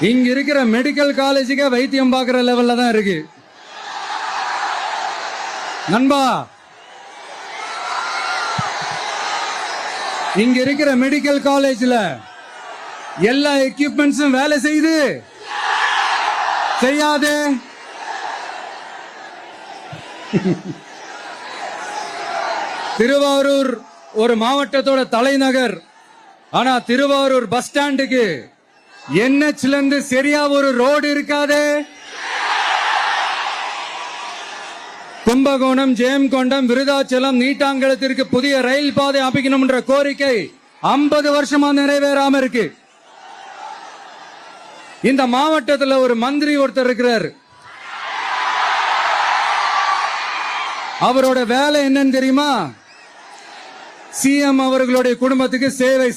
இங்க இருக்கிற மெடிக்கல் காலேஜுக்கு வைத்தியம் பார்க்கிற லெவல்ல தான் இருக்கு நண்பா. இங்க இருக்கிற மெடிக்கல் காலேஜ்ல எல்லா எக்யூப்மெண்ட்ஸும் வேலை செய்யுது செய்யாது. திருவாரூர் ஒரு மாவட்டத்தோட தலைநகர். ஆனா திருவாரூர் பஸ் ஸ்டாண்டுக்கு NHல இருந்து சரியா ஒரு ரோடு இருக்காது. கும்பகோணம், ஜெயங்கொண்டம், விருதாச்சலம், நீட்டாங்கலத்திற்கு புதிய ரயில் பாதை அமைக்கணும் என்ற கோரிக்கை 50 வருஷமா நிறைவேறாம இருக்கு. இந்த மாவட்டத்தில் ஒரு மந்திரி ஒருத்தர் இருக்கிறார். அவரோட வேலை என்னன்னு தெரியுமா? CM அவர்களுடைய குடும்பத்துக்கு சேவை